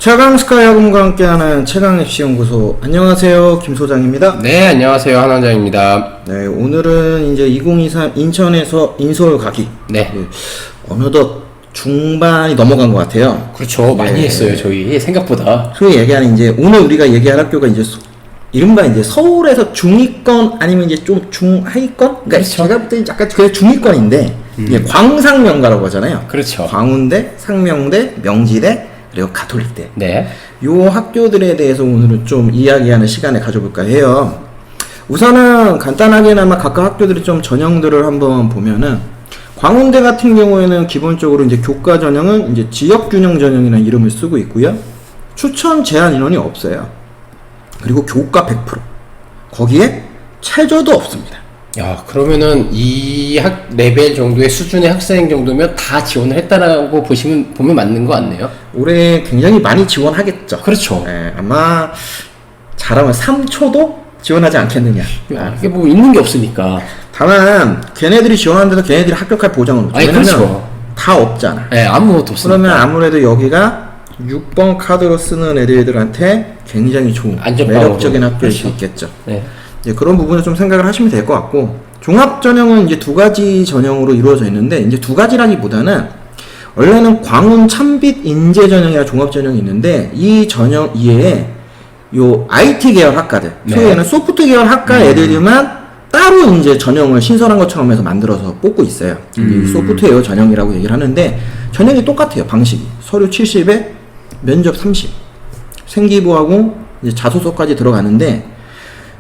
최강스카이 학원과 함께하는 최강FC 연구소. 안녕하세요, 김 소장입니다. 네, 안녕하세요, 한 원장입니다. 네, 오늘은 이제 2023 인천에서 인서울 가기. 네. 어느덧 중반이 넘어간 것 같아요. 그렇죠, 많이 했어요, 저희 생각보다. 소위 얘기하는 이제 오늘 우리가 얘기할 학교가 이제 이른바 이제 서울에서 중위권 아니면 이제 좀 중하위권? 그러니까 그렇죠. 제가 볼 때 약간 그 중위권인데 이제 광상명가라고 하잖아요. 그렇죠. 광운대, 상명대, 명지대, 그리고 가톨릭대. 네. 요 학교들에 대해서 오늘은 좀 이야기하는 시간을 가져볼까 해요. 우선은 간단하게나마 각각 학교들의 좀 전형들을 한번 보면은, 광운대 같은 경우에는 기본적으로 이제 교과 전형은 이제 지역균형 전형이라는 이름을 쓰고 있고요. 추천 제한 인원이 없어요. 그리고 교과 100%. 거기에 최저도 없습니다. 야, 그러면은 이 학 레벨 정도의 수준의 학생 정도면 다 지원을 했다라고 보면 맞는 거 같네요. 올해 굉장히 많이 지원하겠죠. 그렇죠. 네, 아마 잘하면 3초도 지원하지 않겠느냐. 이게 뭐 있는 게 없으니까. 다만 걔네들이 지원하는데도 걔네들이 합격할 보장은 없죠. 아니, 왜냐면 그렇죠. 다 없잖아. 네, 아무것도 없으니까. 그러면 아무래도 여기가 6번 카드로 쓰는 애들한테 굉장히 좋은 안전빵으로. 매력적인 학교일 수 그렇죠. 있겠죠. 네. 이제 그런 부분을 좀 생각을 하시면 될 것 같고, 종합 전형은 이제 두 가지 전형으로 이루어져 있는데, 이제 두 가지라기보다는 원래는 광운 참빛 인재 전형이라 종합 전형이 있는데, 이 전형 이외에 요 IT 계열 학과들, 네. 소위에는 소프트 계열 학과 애들만 따로 이제 전형을 신설한 것처럼 해서 만들어서 뽑고 있어요. 이 소프트웨어 전형이라고 얘기를 하는데, 전형이 똑같아요. 방식이 서류 70에 면접 30, 생기부하고 이제 자소서까지 들어가는데,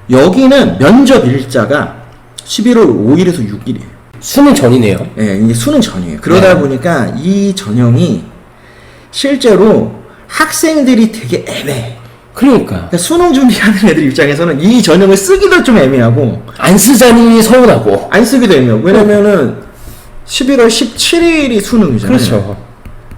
여기는 면접 일자가 11월 5일에서 6일이에요. 수능 전이네요. 예, 이게 수능 전이에요. 그러다 보니까 이 전형이 실제로 학생들이 되게 애매해. 그러니까 수능 준비하는 애들 입장에서는 이 전형을 쓰기도 좀 애매하고, 안 쓰자니 서운하고. 안 쓰기도 애매하고. 왜냐면은 11월 17일이 수능이잖아요. 그렇죠.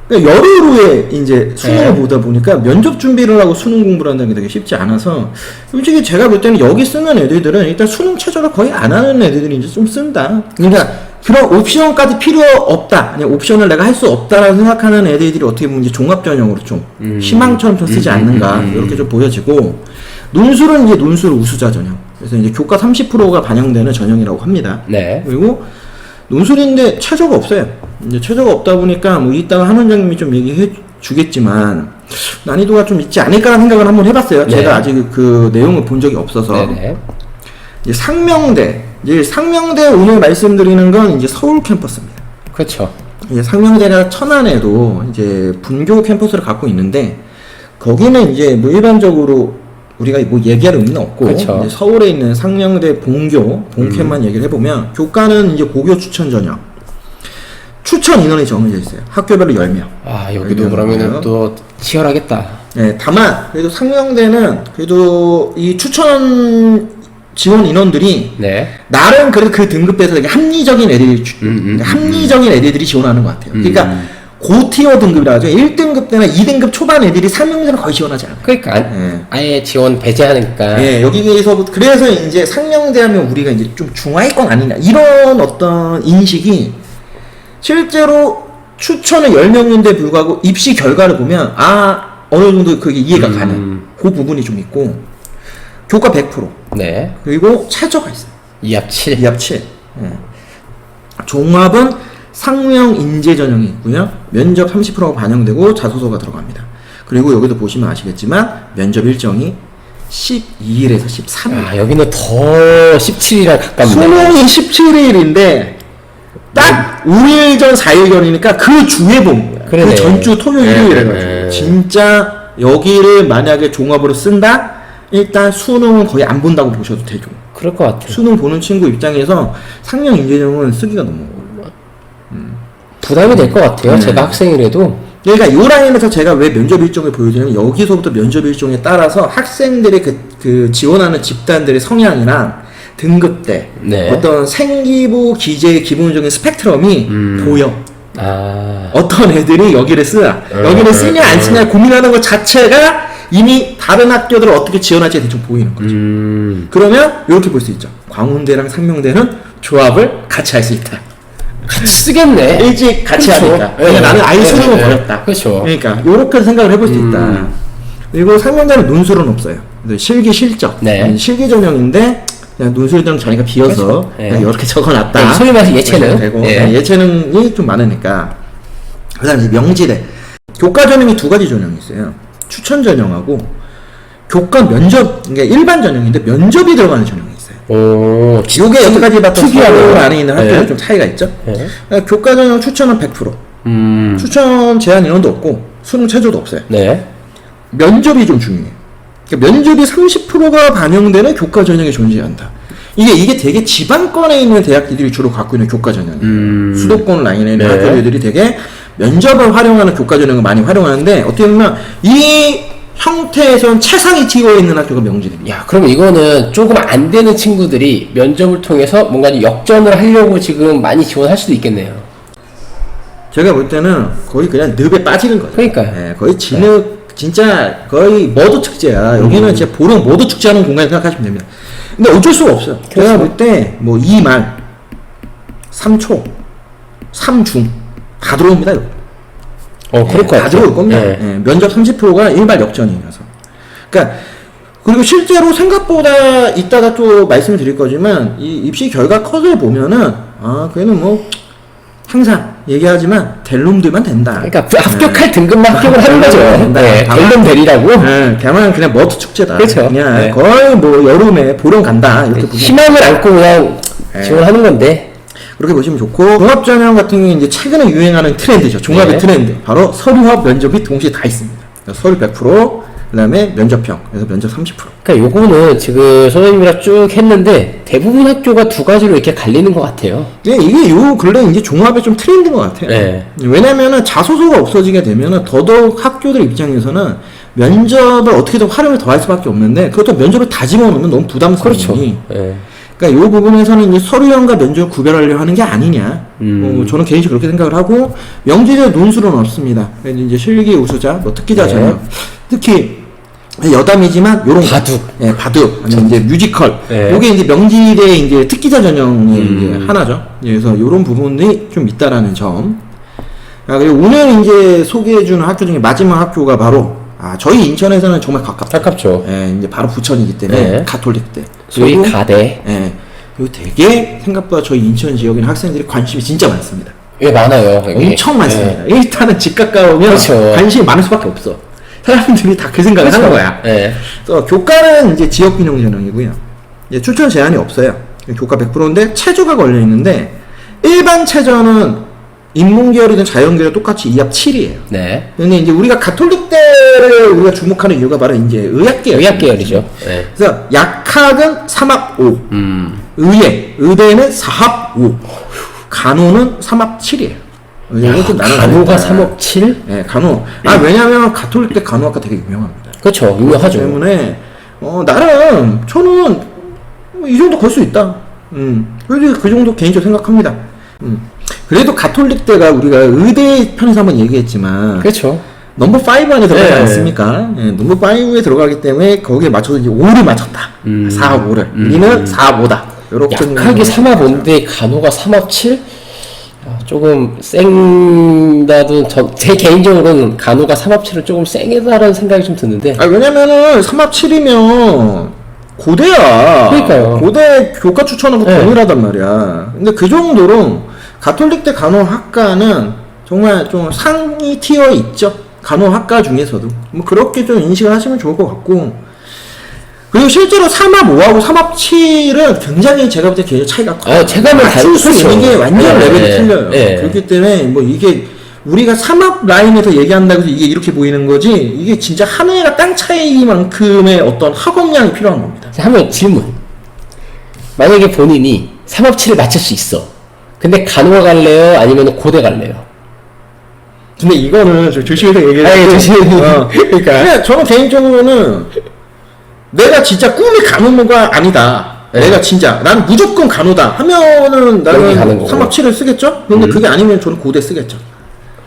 그러니까 열흘 후에 이제 수능을 네. 보다 보니까 면접 준비를 하고 수능 공부를 한다는 게 되게 쉽지 않아서, 솔직히 제가 볼 때는 여기 쓰는 애들은 일단 수능 최저를 거의 안 하는 애들이 이제 좀 쓴다. 그러니까 그런 옵션까지 필요 없다, 아니 옵션을 내가 할 수 없다라고 생각하는 애들이 어떻게 보면 이제 종합 전형으로 좀 희망처럼 좀 쓰지 않는가, 이렇게 좀 보여지고, 논술은 이제 논술 우수자 전형. 그래서 이제 교과 30%가 반영되는 전형이라고 합니다. 네. 그리고 논술인데 최저가 없어요. 이제 최저가 없다 보니까 뭐 이따가 한 원장님이 좀 얘기해 주겠지만 난이도가 좀 있지 않을까라는 생각을 한번 해봤어요. 네. 제가 아직 그 내용을 본 적이 없어서. 네네. 이제 상명대 오늘 말씀드리는 건 이제 서울 캠퍼스입니다. 그렇죠. 이제 상명대가 천안에도 이제 분교 캠퍼스를 갖고 있는데, 거기는 이제 뭐 일반적으로 우리가 뭐 얘기할 의미는 없고, 그렇죠. 이제 서울에 있는 상명대 본캠만 얘기를 해보면, 교과는 이제 고교 추천 전형, 추천 인원이 정해져 있어요. 학교별로 10명. 아, 여기도 그러면은 또 치열하겠다. 네, 다만 그래도 상명대는 그래도 이 추천 지원 인원들이 네. 나름 그래도 그 등급에서 되게 합리적인 애들이 합리적인 애들이 지원하는 것 같아요. 그러니까 고티어 등급이라 하죠. 1등급 때나 2등급 초반 애들이 상명대는 거의 지원하지 않아요. 그러니까 네. 아예 지원 배제하니까. 네, 여기에서부터 그래서 이제 상명대 하면 우리가 이제 좀 중하위권 아니냐, 이런 어떤 인식이, 실제로 추천은 10명인데 불구하고 입시 결과를 보면 어느 정도 그게 이해가 가는 그 부분이 좀 있고, 교과 100%, 네. 그리고 최저가 있어요. 2합 7. 2합 7. 종합은 상명 인재 전형이 있고요. 면접 30%가 반영되고 자소서가 들어갑니다. 그리고 여기도 보시면 아시겠지만 면접 일정이 12일에서 13일. 아, 여기는 더 17이랑 가깝네. 수능이 17일인데 딱 5일 전 4일 전이니까 그 주에 본 거야. 그러네. 그 전주 토요일 일요일 네, 해가지고. 네. 진짜 여기를 만약에 종합으로 쓴다? 일단 수능은 거의 안 본다고 보셔도 되죠. 그럴 것 같아요. 수능 보는 친구 입장에서 상명 인재전형은 쓰기가 너무 부담이 될 것 같아요. 네. 제가 학생이라도. 그러니까 이 라인에서 제가 왜 면접 일정을 보여드냐면, 여기서부터 면접 일정에 따라서 학생들의 그 지원하는 집단들의 성향이랑 등급대, 네. 어떤 생기부 기재의 기본적인 스펙트럼이 보여. 아. 어떤 애들이 여기를 쓰냐, 여기를 쓰냐 안 쓰냐 고민하는 것 자체가 이미 다른 학교들을 어떻게 지원할지 대충 보이는 거죠. 그러면 이렇게 볼 수 있죠. 광운대랑 상명대는 조합을 같이 할 수 있다. 같이 쓰겠네. 일찍 같이 그렇죠. 하니까. 그러니까 나는 아예 수능을 버렸다. 그렇죠. 그러니까 요렇게 생각을 해볼 수 있다. 그리고 상명대는 논술은 없어요. 실기 실적. 네. 실기 전형인데 그냥 논술이랑 자리가 비어서 그렇죠. 네. 그냥 이렇게 적어놨다. 네, 소위 말해서 예체능. 되고 네. 예체능이 좀 많으니까. 그다음에 이제 명지대. 교과 전형이 두 가지 전형이 있어요. 추천 전형하고 교과 면접. 그러니까 일반 전형인데 면접이 들어가는 전형이 있어요. 오, 요게 여기까지 봤던 특이하네요. 서울 안에 있는 학교랑 네. 좀 차이가 있죠. 네. 그러니까 교과 전형 추천은 100%. 추천 제한 인원도 없고 수능 최저도 없어요. 네. 면접이 좀 중요해요. 그러니까 면접이 30%가 반영되는 교과 전형이 존재한다. 이게 되게 지방권에 있는 대학들이 주로 갖고 있는 교과 전형이에요. 수도권 라인에 있는 네. 학교들이 되게 면접을 활용하는 교과 전형을 많이 활용하는데 어떻게 보면 이 형태에선 최상위 티어에 있는 학교가 명지대입니다. 야, 그럼 이거는 조금 안 되는 친구들이 면접을 통해서 뭔가 역전을 하려고 지금 많이 지원할 수도 있겠네요. 제가 볼 때는 거의 그냥 늪에 빠지는 거죠. 그러니까요. 예, 거의 진흙, 진짜 거의 머드 축제야. 여기는 진짜 보령 머드 축제하는 공간을 생각하시면 됩니다. 근데 어쩔 수가 없어요. 제가 볼 때 뭐 2말, 3초, 3중 다 들어옵니다. 여기. 그럴 것 다 같아요. 들어올 겁니다. 네. 예, 면접 30%가 일발 역전이라서. 그러니까 그리고 실제로 생각보다 이따가 또 말씀을 드릴 거지만 이 입시 결과 컷을 보면은 걔는 뭐 항상 얘기하지만 될 놈들만 된다. 그러니까 합격할 등급만 합격을 하는 거죠. 네. 될놈 되리라고. 다만 그냥 머드 축제다. 그렇죠. 그냥 네. 거의 뭐 여름에 보령 간다 이렇게 보시면 희망을 안고 그냥 지원하는 건데. 그렇게 보시면 좋고 종합전형 같은 경우는 이제 최근에 유행하는 트렌드죠. 종합의 네. 트렌드. 바로 서류와 면접이 동시에 다 있습니다. 서류 100%, 그다음에 면접형. 그래서 면접 30%. 그러니까 요거는 지금 선생님이랑 쭉 했는데 대부분 학교가 두 가지로 이렇게 갈리는 것 같아요. 이게 요 근래 이제 종합의 좀 트렌드인 것 같아요. 네. 왜냐면은 자소서가 없어지게 되면은 더더욱 학교들 입장에서는 면접을 어떻게든 활용을 더 할 수밖에 없는데 그것도 면접을 다 집어넣으면 너무 부담스러우니. 그렇죠. 네. 그러니까 이 부분에서는 이제 서류형과 면접을 구별하려고 하는 게 아니냐. 저는 개인적으로 그렇게 생각을 하고 명지대 논술은 없습니다. 그래서 이제 실기 우수자, 뭐 특기자 네. 전형, 특히 여담이지만 요런 바둑. 예, 바둑 아니면 이제 뮤지컬. 네. 요게 이제 명지대 이제 특기자 전형의 이제 하나죠. 그래서 요런 부분이 좀 있다라는 점. 그리고 오늘 이제 소개해주는 학교 중에 마지막 학교가 바로 저희 인천에서는 정말 가깝다. 가깝죠. 예, 이제 바로 부천이기 때문에 네. 가톨릭대. 저희 그리고, 가대. 예, 그리고 되게 생각보다 저희 인천 지역에 있는 학생들이 관심이 진짜 많습니다. 예, 많아요. 여기. 엄청 많습니다. 일단은 집 가까우면 그렇죠. 관심이 많을 수밖에 없어. 사람들이 다 그 생각을 하는 거야. 네. 그래서 교과는 이제 지역균형 전형이고요. 이제 추천 제한이 없어요. 교과 100%인데 체조가 걸려 있는데 일반 체조는 인문계열이든 자연계열 똑같이 2합 7이에요. 네. 근데 이제 우리가 가톨릭대를 우리가 주목하는 이유가 바로 이제 의학계열. 의학계열이죠. 네. 그래서 약학은 3합 5. 의대는 4합 5. 간호는 3합 7이에요. 이건 좀 간호가 3억 7? 네, 간호. 왜냐면 가톨릭대 간호학과 되게 유명합니다. 그렇죠. 유명하죠. 때문에 나름 저는 이 정도 걸 수 있다. 그래도 그 정도 개인적으로 생각합니다. 그래도 가톨릭대가 우리가 의대 편에서 한번 얘기했지만 그렇죠. 넘버 5 안에 들어가지 네. 않습니까? 네, 넘버 5에 들어가기 때문에 거기에 맞춰서 이제 5를 맞췄다. 4합 5를. 우리는 4합 5다. 요렇게 약하게 3합 5인데 간호가 3합 7? 조금 쌩다도 제 개인적으로는 간호가 3합 7은 조금 쌩이다라는 생각이 좀 드는데. 왜냐면은 3합 7이면 고대야. 그러니까요. 고대 교과 추천하고 네. 동일하단 말이야. 근데 그 정도로 가톨릭대 간호학과는 정말 좀 상위 티어에 있죠. 간호학과 중에서도. 뭐 그렇게 좀 인식을 하시면 좋을 것 같고. 그리고 실제로 3합 5하고 3합 7은 굉장히 제가 볼 때 개인 차이가 커요. 체감은 맞출 수 다르죠. 있는 게 완전 네, 레벨이 네, 틀려요. 네. 그렇기 때문에 뭐 이게 우리가 3합 라인에서 얘기한다고 해서 이게 이렇게 보이는 거지 이게 진짜 하늘과 땅 차이만큼의 어떤 학업량이 필요한 겁니다. 한번 질문. 만약에 본인이 3합 7을 맞출 수 있어. 근데 간호가 갈래요? 아니면 고대 갈래요? 근데 이거는 좀 조심해서 얘기해야 예, 조심해서. 그러니까 저는 개인적으로는 내가 진짜 꿈이 간호가 아니다. 네. 내가 진짜 난 무조건 간호다 하면은 여기 가는 나는 거고. 3합 7을 쓰겠죠? 근데 그게 아니면 저는 고대 쓰겠죠.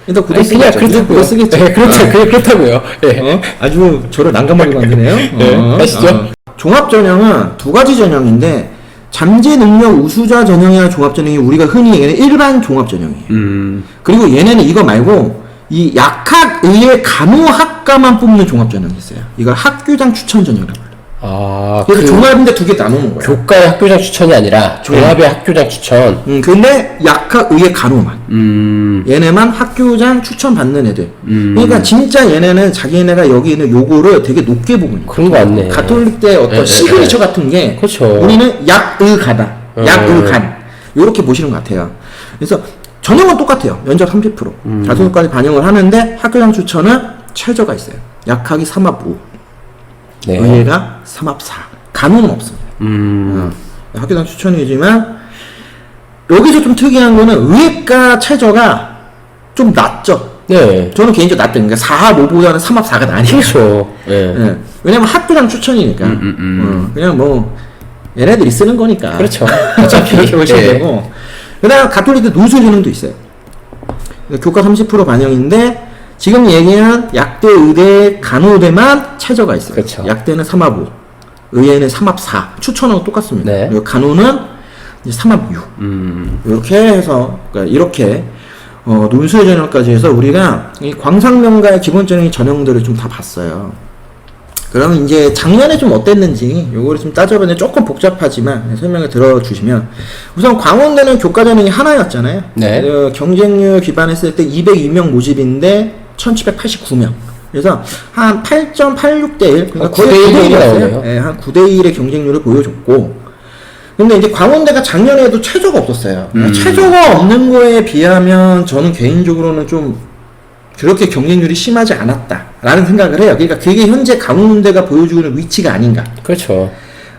일단 고대 아니, 그냥 쓰겠죠. 그렇다고요. 고대 쓰겠죠. 네, 그렇죠. 그렇다고요. 예. 아주 저를 난감하게 만드네요. 네, 아시죠? 종합 전형은 두 가지 전형인데 잠재 능력 우수자 전형이나 종합 전형이 우리가 흔히 얘기하는 일반 종합 전형이에요. 그리고 얘네는 이거 말고 이 약학, 의예, 간호학과만 뽑는 종합 전형이 있어요. 이걸 학교장 추천 전형이라고 해요. 아, 그래서 종합인데 두 개 나누는 거예요. 교과의 학교장 추천이 아니라 종합의 학교장 추천. 근데 약학, 의예, 간호만. 얘네만 학교장 추천 받는 애들. 그러니까 진짜 얘네는 자기네가 여기 있는 요거를 되게 높게 보고 있는 거예요. 그런 거 같네. 가톨릭 때 어떤 시그니처 같은 게 그렇죠. 우리는 약의가다. 약의간. 요렇게 보시는 것 같아요. 그래서 전형은 똑같아요. 면접 30%. 자소서까지 반영을 하는데 학교장 추천은 최저가 있어요. 약학이 3합 5. 네. 의예가 3합 4. 간호는 없습니다. 학교장 추천이지만 여기서 좀 특이한 거는 의예과 최저가 좀 낮죠. 네. 저는 개인적으로 낮다. 그러니까 4합 5보다는 3합 4가 나니까. 그렇죠. 네. 예. 왜냐면 학교장 추천이니까. 그냥 뭐 얘네들이 쓰는 거니까. 그렇죠. 어차피. 이렇게 보시면 되고. 그다음 가톨릭 노수 전형도 있어요. 교과 30% 반영인데 지금 얘기한 약대, 의대, 간호대만 최저가 있어요. 그렇죠. 약대는 3합 5, 의예는 3합 4. 추천하고 똑같습니다. 네. 그리고 간호는 이제 3합 6. 이렇게 해서 그러니까 이렇게 논술 전형까지 해서 우리가 이 광상명가의 기본적인 전형들을 좀 다 봤어요. 그러면 이제 작년에 좀 어땠는지 요거를 좀 따져보는데 조금 복잡하지만 설명을 들어주시면 우선 광운대는 교과 전형이 하나였잖아요. 네. 경쟁률 기반했을 때 202명 모집인데 1789명. 그래서 한 8.86대 1. 그러니까 거의 9대 1이었어요. 네, 한 9대 1의 경쟁률을 보여줬고. 근데 이제 광운대가 작년에도 최저가 없었어요. 최저가 없는 거에 비하면 저는 개인적으로는 좀 그렇게 경쟁률이 심하지 않았다라는 생각을 해요. 그러니까 그게 현재 강원대가 보여주는 위치가 아닌가. 그렇죠.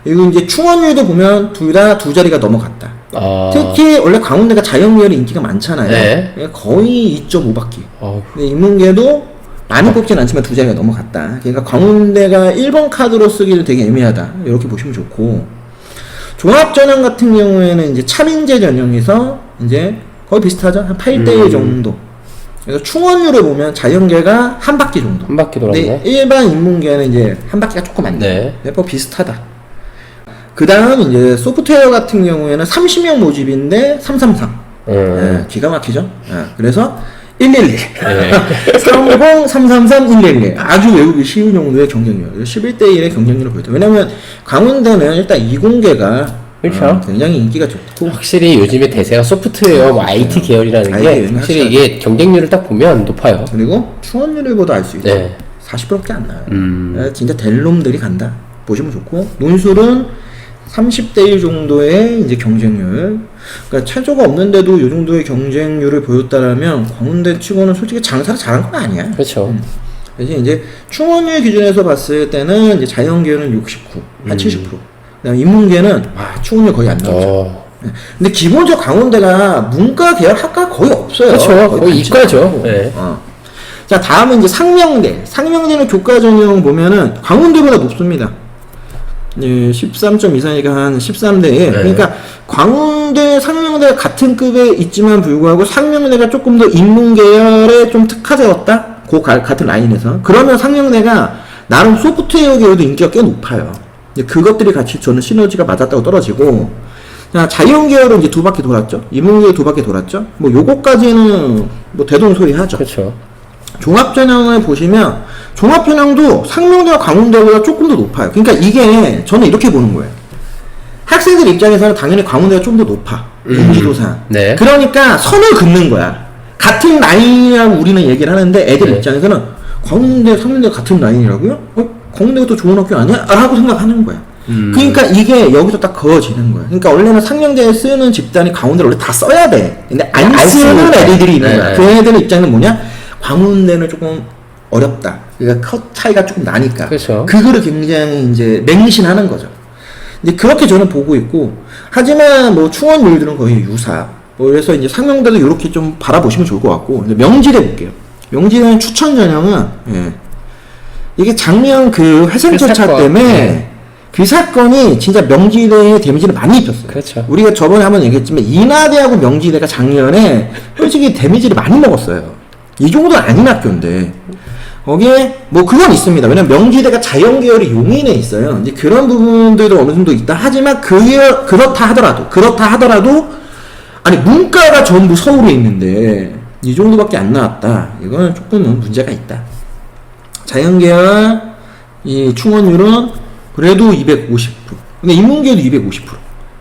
그리고 이제 충원율도 보면 둘 다 두 자리가 넘어갔다. 아. 특히 원래 강원대가 자연계열이 인기가 많잖아요. 네. 거의 2.5바퀴. 어휴. 근데 인문계도 많이 뽑진 않지만 두 자리가 넘어갔다. 그러니까 강원대가 1번 카드로 쓰기를 되게 애매하다. 이렇게 보시면 좋고. 종합전형 같은 경우에는 이제 차민재 전형에서 이제 거의 비슷하죠. 한 8대1 정도. 그래서 충원율을 보면 자연계가 한 바퀴 정도. 한 바퀴 돌았네. 근데 일반 인문계는 이제 한 바퀴가 조금 안 돼요. 네. 뭐 비슷하다. 그 다음 이제 소프트웨어 같은 경우에는 30명 모집인데 333. 예, 기가 막히죠. 예, 그래서 111. 30, 333, 111. 아주 외우기 쉬운 정도의 경쟁률. 11대1의 경쟁률을 보였다. 왜냐면 강원대는 일단 이공계가 그렇죠. 굉장히 인기가 좋고. 확실히 요즘에 대세가 소프트웨어, 뭐 IT 계열이라는 게 IT 확실히 하죠. 이게 경쟁률을 딱 보면 높아요. 그리고 충원율을 보다 알 수 있죠. 네. 40%밖에 안 나요. 예, 진짜 될 놈들이 간다. 보시면 좋고. 논술은 30대 1 정도의 이제 경쟁률. 그러니까 최저가 없는데도 이 정도의 경쟁률을 보였다라면 광운대 치고는 솔직히 장사를 잘한 건 아니야. 그렇죠. 대신 이제 충원율 기준에서 봤을 때는 이제 자연계는 69, 한 70%. 그다음 인문계는 와 충원율 거의 안 나오죠. 근데 기본적으로 강원대가 문과 계열 학과 거의 없어요. 그렇죠. 거의 단지 이과죠. 않고. 네. 자 다음은 이제 상명대. 상명대는 교과 전형 보면은 강원대보다 높습니다. 예, 13.24니까 한 13대 1. 그러니까 광운대, 상명대가 같은 급에 있지만 불구하고 상명대가 조금 더 인문계열에 좀 특화되었다. 같은 라인에서. 그러면 상명대가 나름 소프트웨어 계열도 인기가 꽤 높아요. 그것들이 같이 저는 시너지가 맞았다고 떨어지고. 자, 자연 계열은 이제 두 바퀴 돌았죠. 인문계열 두 바퀴 돌았죠. 뭐 요거까지는 뭐 대동소이하죠. 그렇죠. 종합전형을 보시면 종합전형도 상명대와 강원대보다 조금 더 높아요. 그러니까 이게 저는 이렇게 보는 거예요. 학생들 입장에서는 당연히 강원대가 좀 더 높아. 인지도상. 네. 그러니까 선을 긋는 거야. 같은 라인이라고 우리는 얘기를 하는데 애들 네. 입장에서는 강원대, 상명대가 같은 라인이라고요? 강원대가 더 좋은 학교 아니야? 라고 생각하는 거야. 그러니까 이게 여기서 딱 그어지는 거야. 그러니까 원래는 상명대에 쓰는 집단이 강원대를 원래 다 써야 돼. 근데 안 쓰는 애들이 있는 거야. 그 애들 입장은 뭐냐? 광운대는 조금 어렵다. 그러니까 컷 차이가 조금 나니까. 그렇죠. 그거를 굉장히 이제 맹신하는 거죠. 이제 그렇게 저는 보고 있고, 하지만 뭐 충원율들은 거의 유사. 뭐 그래서 이제 상명대도 이렇게 좀 바라보시면 좋을 것 같고, 이제 명지대 볼게요. 명지대는 추천 전형은 이게 작년 그 회생 절차 때문에 그 사건이 진짜 명지대에 데미지를 많이 입혔어요. 그렇죠. 우리가 저번에 한번 얘기했지만 인하대하고 명지대가 작년에 솔직히 데미지를 많이 먹었어요. 이 정도는 아닌 학교인데 거기에 뭐 그건 있습니다. 왜냐면 명지대가 자연계열이 용인에 있어요. 이제 그런 부분들도 어느 정도 있다. 하지만 그렇다 하더라도 아니 문과가 전부 서울에 있는데 이 정도밖에 안 나왔다. 이거는 조금은 문제가 있다. 자연계열 이 충원율은 그래도 250%. 근데 인문계도 250%.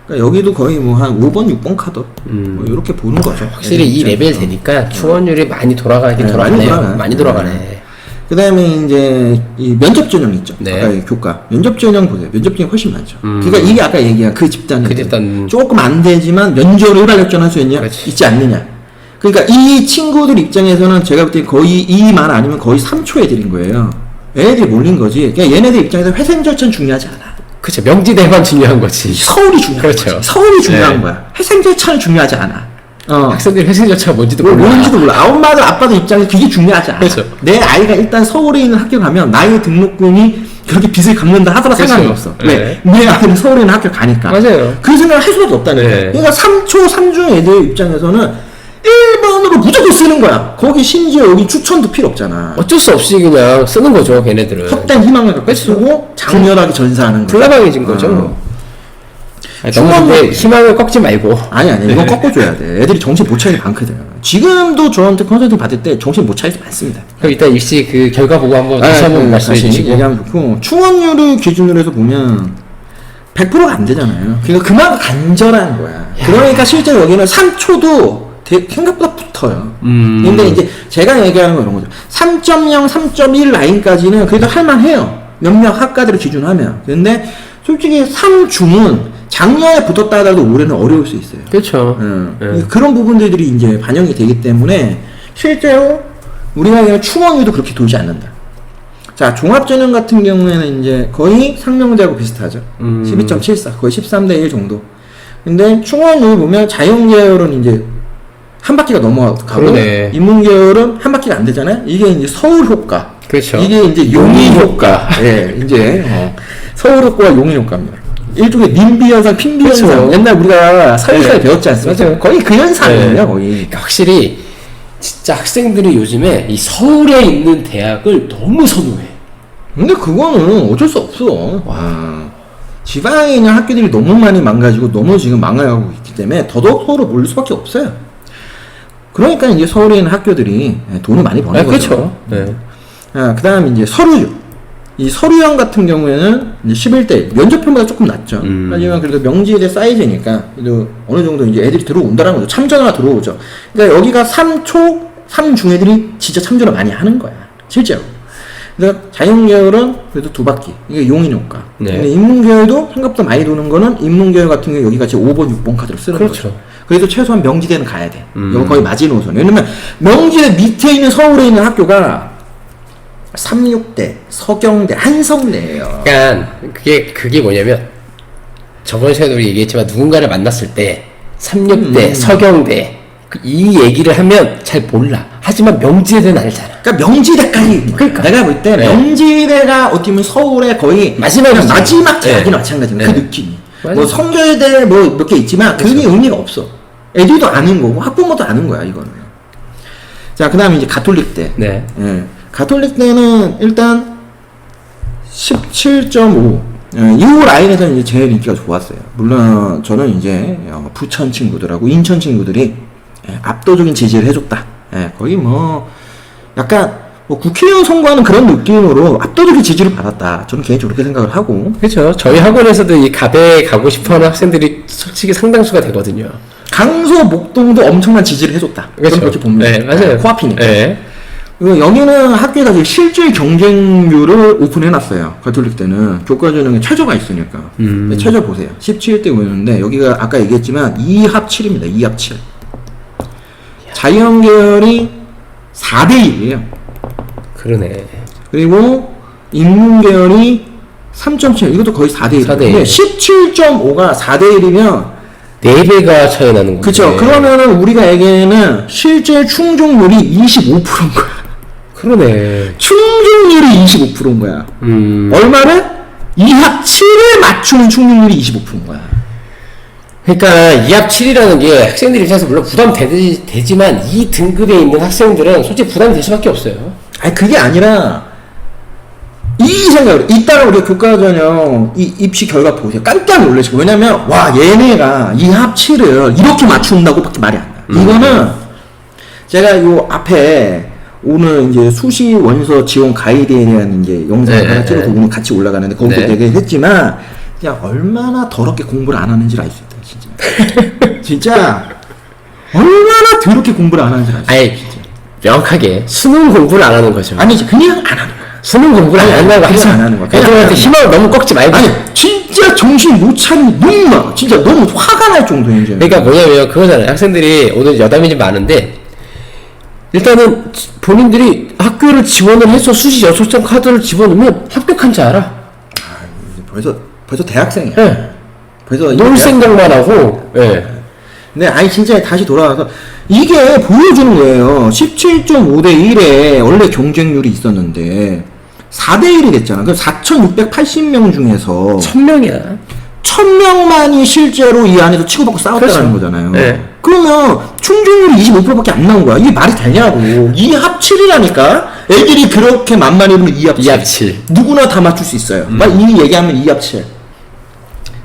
그러니까 여기도 거의 뭐 한 5번, 6번 카드 뭐 이렇게 보는 거죠. 확실히 이 레벨 되니까 충원율이 많이 돌아가긴 네, 돌아가네요. 많이 돌아가네. 네. 그 다음에 이제 이 면접 전형 있죠. 네. 아까 교과. 면접 전형 보세요. 면접 전형 훨씬 많죠. 그러니까 이게 아까 얘기한 그 집단이 조금 안 되지만 면접을 일괄역전할 수 있지 않느냐. 그러니까 이 친구들 입장에서는 제가 볼 때 거의 2만 아니면 거의 3초 애들인 거예요. 얘네들이 몰린 거지. 그러니까 얘네들 입장에서 회생 절차는 중요하지 않아. 그렇죠. 명지대만 중요한 거지. 서울이 중요한 그렇죠. 거지. 서울이 중요한 네. 거야. 회생 절차는 중요하지 않아. 학생들이 회생 절차가 뭔지도 몰라. 뭔지도 몰라. 엄마들 아빠들 입장에서 그게 중요하지 않아. 그렇죠. 내 아이가 일단 서울에 있는 학교 가면 나의 등록금이 그렇게 빚을 갚는다 하더라 그렇죠. 상관이 없어. 네. 왜? 내 아이는 서울에 있는 학교 가니까. 맞아요. 그 생각을 할 수밖에 없다는 거야. 네. 그러니까 3중 애들 입장에서는 1번으로 무조건 쓰는 거야. 거기 심지어 여기 추천도 필요 없잖아. 어쩔 수 없이 그냥 쓰는 거죠, 걔네들은. 헛된 희망을 갖고 쓰고 장렬하게 전사하는 거야. 불나방해진 거죠. 너무 근데 희망을 꺾지 말고. 아니 이건 꺾어줘야 돼. 애들이 정신 못 차리게 많거든. 지금도 저한테 컨설팅 받을 때 정신 못 차릴 때 많습니다. 그럼 일단 일시 그 결과 보고 한번 다시 한번 말씀해 주시고. 얘기하면 좋고 충원율을 기준으로 해서 보면 100%가 안 되잖아요. 그러니까 그만큼 간절한 거야. 그러니까 실제로 여기는 3초도 생각보다 붙어요. 근데 이제 제가 얘기하는 건 이런 거죠. 3.0, 3.1 라인까지는 그래도 할만해요. 몇몇 학과들을 기준으로 하면. 근데 솔직히 3중은 작년에 붙었다 하더라도 올해는 어려울 수 있어요. 그렇죠. 네. 그런 부분들이 이제 반영이 되기 때문에 실제로 우리가 그냥 충원율도 그렇게 돌지 않는다. 자, 종합전형 같은 경우에는 이제 거의 상명대하고 비슷하죠. 12.74, 거의 13대 1 정도. 근데 충원율 보면 자연계열은 이제 한 바퀴가 넘어가고 그러네. 인문계열은 한 바퀴가 안 되잖아요. 이게 이제 서울 효과. 그렇죠. 이게 이제 용인 효과. 예, 이제 서울 효과와 용인 효과입니다. 일종의 님비 현상, 핀비 그렇죠. 현상. 옛날 우리가 사회사에 네. 배웠지 않습니까? 맞아요. 거의 그 현상이에요, 네. 거의. 그러니까 확실히 진짜 학생들이 요즘에 이 서울에 있는 대학을 너무 선호해. 근데 그거는 어쩔 수 없어. 와. 지방에 있는 학교들이 너무 많이 망가지고 너무 지금 망해가고 있기 때문에 더더욱 서울로 몰릴 수밖에 없어요. 그러니까 이제 서울에 있는 학교들이 돈을 많이 버는 거죠. 그렇죠. 네. 그 다음 이제 서류유. 이 서류형 같은 경우에는 이제 11대 면접편보다 조금 낮죠. 하지만 그래도 명지대 사이즈니까 그래도 어느 정도 이제 애들이 들어온다라는 거죠. 참전화가 들어오죠. 그러니까 여기가 3중 애들이 진짜 참전화 많이 하는 거야. 실제로. 그래서 자연계열은 그래도 2바퀴. 이게 용인 효과. 네. 근데 인문계열도 생각보다 많이 도는 거는 인문계열 같은 경우 여기가 지금 5번, 6번 카드로 쓰는 그렇죠. 거죠. 그래도 최소한 명지대는 가야 돼. 이거 거의 마지노선. 왜냐면 명지대 밑에 있는 서울에 있는 학교가 삼육대, 서경대, 한성대예요. 그러니까 그게 뭐냐면 저번 시간에 우리 얘기했지만 누군가를 만났을 때 삼육대, 서경대 이 얘기를 하면 잘 몰라. 하지만 명지대는 알잖아. 그러니까 명지대까지. 그러니까 내가 볼 때 명지대가 어떻게 보면 서울의 거의 마지막 대학이나 마찬가지야. 그 느낌이. 맞아요. 뭐 성결대 뭐 몇 개 있지만 그게 의미가 없어. 애들도 아는 거고 학부모도 아는 거야 이거는. 자, 그다음에 이제 가톨릭대. 네. 예. 가톨릭대는 일단 17.5. 이 라인에서는 이제 제일 인기가 좋았어요. 물론 저는 이제 부천 친구들하고 인천 친구들이 압도적인 지지를 해줬다. 거의 뭐 약간 뭐 국회의원 선거하는 그런 느낌으로 압도적인 지지를 받았다. 저는 개인적으로 그렇게 생각을 하고. 그렇죠. 저희 학원에서도 이 갑에 가고 싶어하는 학생들이 솔직히 상당수가 되거든요. 강서, 목동도 엄청난 지지를 해줬다. 그렇죠. 그렇게 봅니다. 네, 맞아요. 코앞이니까. 네. 그리고 여기는 학교가 이제 실질 경쟁률을 오픈해놨어요. 가톨릭 때는 교과 전형에 최저가 있으니까. 최저 보세요. 17대 5였는데 여기가 아까 얘기했지만 2합 7입니다. 2합 7. 자연계열이 4대 1이에요. 그러네. 그리고 인문계열이 3.7. 이것도 거의 4대 1. 4대 1. 근데 17.5가 4대 1이면 4배가 차이 나는 거죠. 그쵸. 그러면은 우리가 얘기하는 실제 충족률이 25%인 거야. 그러네. 충족률이 25%인 거야. 얼마를? 2합 7을 맞추는 충족률이 25%인 거야. 그러니까 2합 7이라는 게 학생들 입장에서 물론 부담되지만 이 등급에 있는 학생들은 솔직히 부담될 수밖에 없어요. 아니 그게 아니라 이 생각을 이따가 우리가 교과전형 이 입시 결과 보세요. 깜짝 놀라시고 왜냐면 와 얘네가 이 합치를 이렇게 맞춘다고밖에 말이 안 나. 이거는 제가 요 앞에 오늘 이제 수시 원서 지원 가이드에 대한 이제 영상을 하나 찍어서 오늘 같이 올라가는데 거기서 얘기했지만 그냥 얼마나 더럽게 공부를 안 하는지 알 수 있다 진짜. 진짜 얼마나 더럽게 공부를 안 하는지 알 수 있다. 아니 명확하게 수능 공부를 안 하는 거죠. 아니지 그냥 안 하는 거야. 수능 공부를 안 한다고 그냥 안 하는 거야. 애들한테 희망을 너무 꺾지 말고. 아니 진짜 정신 못 차리니 너무 많아. 진짜 너무 화가 날 정도야 이제. 그러니까 뭐냐면 그거잖아요. 학생들이 오늘 여담이 많은데 일단은 본인들이 학교를 지원을 해서 수시 여초점 카드를 집어넣으면 합격한 줄 알아. 벌써 대학생이야. 예. 벌써 놀 생각만 하고. 예. 근데 아니 진짜 다시 돌아와서 이게 보여주는 거예요. 17.5대 1에 원래 경쟁률이 있었는데 4대 1이 됐잖아. 그럼 4,680명 중에서 1000명이야. 1000명만이 실제로 이 안에서 치고받고 싸웠다는 그렇죠. 거잖아요. 네. 그러면 충족률이 25%밖에 안 나온 거야. 이게 말이 되냐고. 2합7이라니까? 애들이 그렇게 만만해보면 2합7. 2합7. 누구나 다 맞출 수 있어요. 막 이 얘기하면 2합7.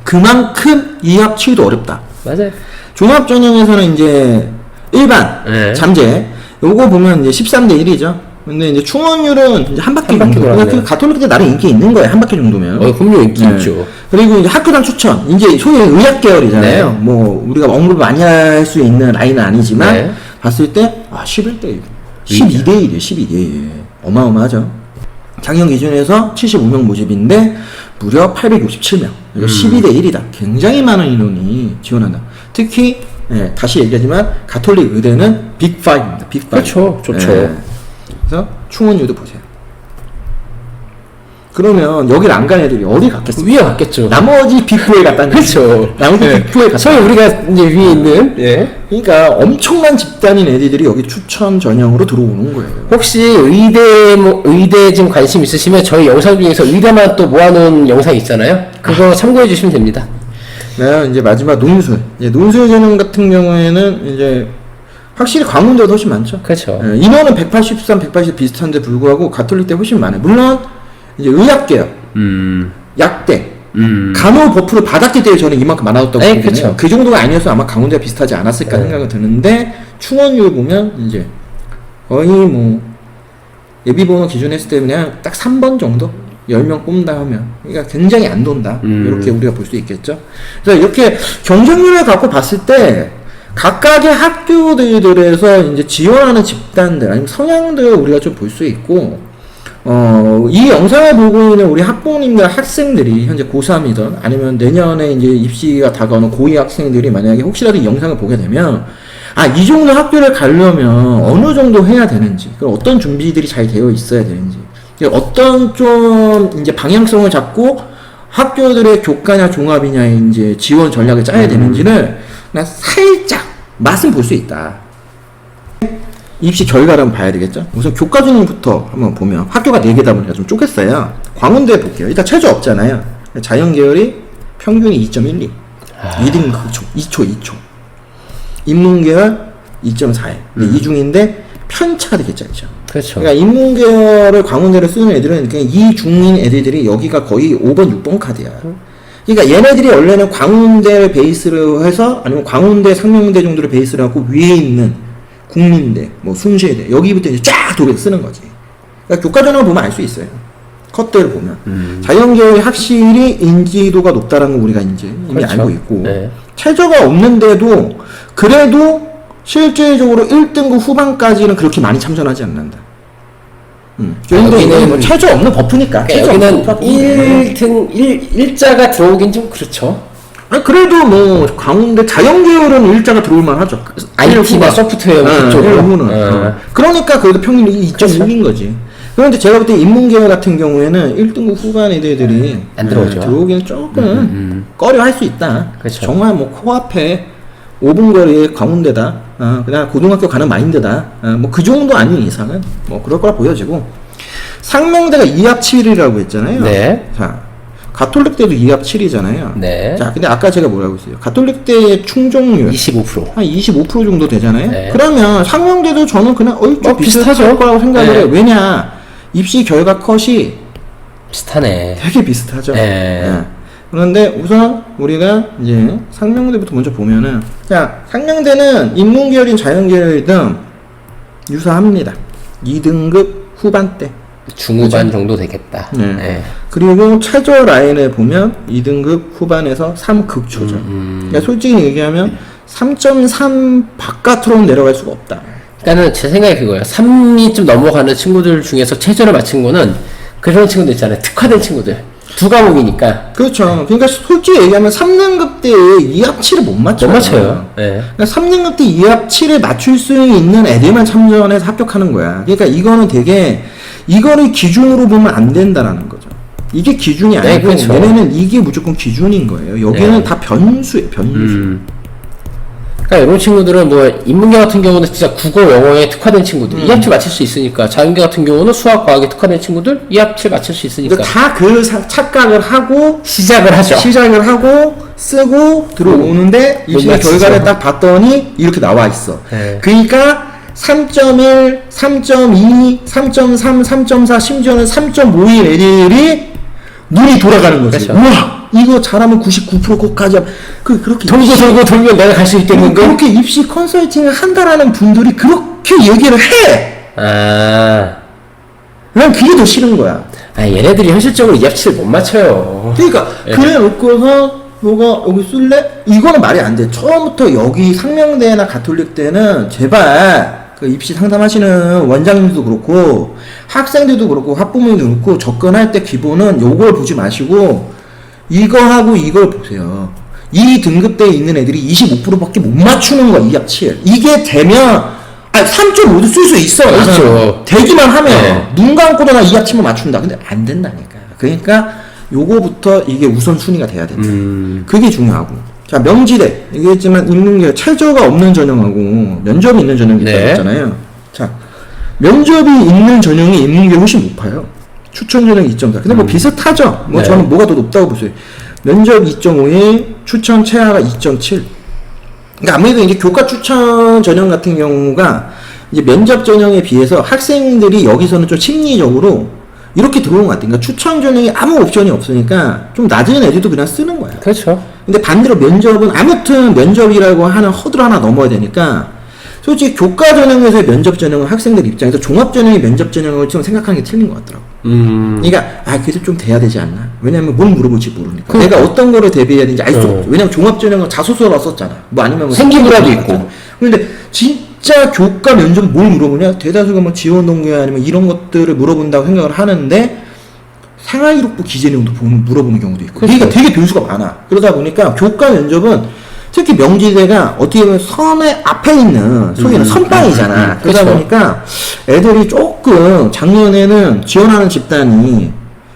그만큼 2합7도 어렵다. 맞아요. 종합전형에서는 이제 일반, 네. 잠재, 요거 보면 이제 13대 1이죠. 근데 이제 충원율은 이제 한 바퀴 한 바퀴 정도. 돌았네요. 그 가톨릭 때 나름 인기 있는 거예요. 한 바퀴 정도면. 분명 인기 네. 있죠. 그리고 이제 학교당 추천. 이제 소위 의학 계열이잖아요. 네. 뭐 우리가 언급 많이 할 수 있는 라인은 아니지만 네. 봤을 때 11대 1, 12대 1이에요. 12대 1. 어마어마하죠. 작년 기준에서 75명 모집인데 무려 867명. 이거 12대 1이다. 굉장히 많은 인원이 지원한다. 특히 다시 얘기하지만 가톨릭 의대는 빅5입니다. 빅5. 그렇죠. 좋죠. 그래서 충원율도 보세요. 그러면 여기를 안 간 애들이 어디 갔겠어요? 위에 갔겠죠. 나머지 빅4에 갔다는 그렇죠. 나머지 빅4에 갔다. 저희 우리가 이제 위에 있는, 예. 그러니까 엄청난 집단인 애들이 여기 추천 전형으로 들어오는 거예요. 혹시 의대 지금 관심 있으시면 저희 영상 중에서 의대만 또 모아놓은 영상 있잖아요. 그거 참고해 주시면 됩니다. 네, 이제 마지막 논술. 이제 논술 전형 같은 경우에는 이제 확실히 광운대가 훨씬 많죠. 그렇죠. 인원은 183, 180 비슷한데 불구하고 가톨릭 때 훨씬 많아요. 물론 이제 의학계열, 약대, 간호버프를 받았기 때문에 저는 이만큼 많아졌다고 네, 보거든요. 그쵸. 그 정도가 아니었으면 아마 강원대가 비슷하지 않았을까 생각은 드는데 충원율 보면 이제 거의 뭐 예비번호 기준 했을 때 그냥 딱 3번 정도? 10명 뽑는다 하면 그러니까 굉장히 안 돈다. 이렇게 우리가 볼 수 있겠죠. 그래서 이렇게 경쟁률을 갖고 봤을 때 각각의 학교들에서 이제 지원하는 집단들 아니면 성향들을 우리가 좀 볼 수 있고 이 영상을 보고 있는 우리 학부모님들 학생들이 현재 고3이든 아니면 내년에 이제 입시가 다가오는 고2 학생들이 만약에 혹시라도 이 영상을 보게 되면 이 정도 학교를 가려면 어느 정도 해야 되는지 그리고 어떤 준비들이 잘 되어 있어야 되는지 어떤 좀 이제 방향성을 잡고 학교들의 교과냐 종합이냐 이제 지원 전략을 짜야 되는지를 그냥 살짝 맛은 볼 수 있다. 입시 결과를 한번 봐야 되겠죠? 우선 교과 전형부터 한번 보면 학교가 4개다 보니까 좀 쪼갰어요. 광운대 볼게요. 일단 최저 없잖아요. 자연계열이 평균이 2.12. 2등 2초. 인문계열 2.41. 근데 이중인데 편차가 되게 짧죠. 그렇죠. 그러니까 인문계열을 광운대를 쓰는 애들은 그냥 이중인 애들이 여기가 거의 5번, 6번 카드야. 그러니까 얘네들이 원래는 광운대를 베이스로 해서 아니면 광운대, 상명대 정도를 베이스로 하고 위에 있는 국민대, 뭐 순시대 여기부터 이제 쫙 도배해서 쓰는 거지. 그러니까 교과전형을 보면 알 수 있어요. 컷들을 보면 자연계열이 확실히 인지도가 높다라는 거 우리가 이제 이미 그렇죠. 알고 있고 네. 최저가 없는데도 그래도 실질적으로 1등급 후반까지는 그렇게 많이 참전하지 않는다. 여기는 뭐 최저 없는 버프니까. 그러니까 여기는 1등 1자가 들어오긴 좀 그렇죠. 아니 그래도 뭐 광운대 자연계열은 일자가 들어올만 하죠. IT나 소프트웨어 그쪽으로. 그러니까 그래도 평균이 2.6인 거지. 그런데 제가 볼 때 인문계열 같은 경우에는 1등급 후반 애들이 안 들어오죠. 들어오기는 조금 꺼려 할 수 있다. 그렇죠. 정말 뭐 코앞에 5분 거리에 광운대다. 그냥 고등학교 가는 마인드다. 뭐 그 정도 아닌 이상은 뭐 그럴 거라 보여지고 상명대가 2합 7이라고 했잖아요. 네. 자. 가톨릭대도 2합 7이잖아요. 네. 자, 근데 아까 제가 뭐라고 했어요? 가톨릭대의 충족률 25%. 한 25% 정도 되잖아요. 네. 그러면 상명대도 저는 그냥 좀 비슷할 거라고 생각을 네. 해요. 왜냐? 입시 결과 컷이 비슷하네. 되게 비슷하죠. 네. 예. 그런데 우선 우리가 이제 상명대부터 먼저 보면은, 자, 상명대는 인문계열인 자연계열이든 유사합니다. 2등급 후반대. 중후반 정도 되겠다. 네. 네. 그리고 최저 라인을 보면 2등급 후반에서 3극초죠. 그러니까 솔직히 얘기하면 3.3 바깥으로는 내려갈 수가 없다. 그러니까는 제 생각이 그거예요. 3이 좀 넘어가는 친구들 중에서 최저를 맞춘 거는 그런 친구들 있잖아요. 특화된 친구들. 두 과목이니까. 그렇죠. 그러니까 솔직히 얘기하면 3등급 때 2합 7을 못 맞춰요. 못 맞춰요. 네. 그러니까 3등급 때 2합 7을 맞출 수 있는 애들만 참전해서 합격하는 거야. 그러니까 이거는 되게, 이거를 기준으로 보면 안 된다라는 거죠. 이게 기준이 네, 아니고 그렇죠. 얘네는 이게 무조건 기준인 거예요. 여기는 네. 다 변수예요. 변수. 그러니까 이런 친구들은 뭐 인문계 같은 경우는 진짜 국어, 영어에 특화된 친구들 2합7 맞출 수 있으니까, 자연계 같은 경우는 수학, 과학에 특화된 친구들 2합7 맞출 수 있으니까 그러니까 다 그 착각을 하고 시작을 하죠. 시작을 하고 쓰고 들어오는데 입시 맞추죠. 결과를 딱 봤더니 이렇게 나와 있어. 네. 그러니까 3.1, 3.2, 3.3, 3.4, 심지어는 3.5인 애들이 눈이 돌아가는 거지. 그렇죠. 우와, 이거 잘하면 99%까지 그렇게 돌고 돌면 내가 갈 수 있겠는데. 그렇게 입시 컨설팅을 한다라는 분들이 그렇게 얘기를 해. 아, 난 그게 더 싫은 거야. 얘네들이 현실적으로 2합7을 못 맞춰요. 그러니까 예. 그래 놓고서 너가 여기 쓸래? 이거는 말이 안 돼. 처음부터 여기 상명대나 가톨릭대는 제발 그 입시 상담하시는 원장님도 그렇고 학생들도 그렇고 학부모님도 그렇고 접근할 때 기본은 요걸 보지 마시고 이거하고 이걸 보세요. 이 등급대에 있는 애들이 25%밖에 못 맞추는 거야. 2합 7. 이게 되면 3.5도 쓸 수 있어. 그렇죠. 되기만 하면 네. 눈 감고도 나 2합 7만 맞춘다. 근데 안 된다니까. 그러니까 요거부터 이게 우선순위가 돼야 된다. 그게 중요하고. 자, 명지대. 얘기했지만 인문계 최저가 없는 전형하고 면접이 있는 전형이 있다고 네. 했잖아요. 자, 면접이 있는 전형이 인문계 훨씬 높아요. 추천 전형 2.4. 근데 뭐 비슷하죠. 뭐 네. 저는 뭐가 더 높다고 보세요. 면접 2.5에 추천 최하가 2.7. 그러니까 아무래도 이제 교과 추천 전형 같은 경우가 이제 면접 전형에 비해서 학생들이 여기서는 좀 심리적으로 이렇게 들어오는 것 같아요. 그러니까 추천 전형이 아무 옵션이 없으니까 좀 낮은 애들도 그냥 쓰는 거야. 그렇죠. 근데 반대로 면접은 아무튼 면접이라고 하는 허들 하나 넘어야 되니까 솔직히 교과 전형에서의 면접 전형은 학생들 입장에서 종합 전형의 면접 전형을 좀 생각하는 게 틀린 것 같더라고. 그러니까 그래도 좀 돼야 되지 않나? 왜냐면 뭘 물어볼지 모르니까. 내가 어떤 거를 대비해야 되는지 알 수 없죠. 왜냐면 종합 전형은 자소서로 썼잖아. 뭐 아니면 뭐 생기부라도 있고. 근데 진짜 교과 면접은 뭘 물어보냐? 대다수가 뭐 지원 동기야 아니면 이런 것들을 물어본다고 생각을 하는데 생활기록부 기재 내용도 물어보는 경우도 있고. 그렇죠. 그러니까 되게 변수가 많아. 그러다 보니까 교과 면접은 특히 명지대가 어떻게 보면 선의 앞에 있는 소위는 선빵이잖아. 그러다 그렇죠. 보니까 애들이 조금 작년에는 지원하는 집단이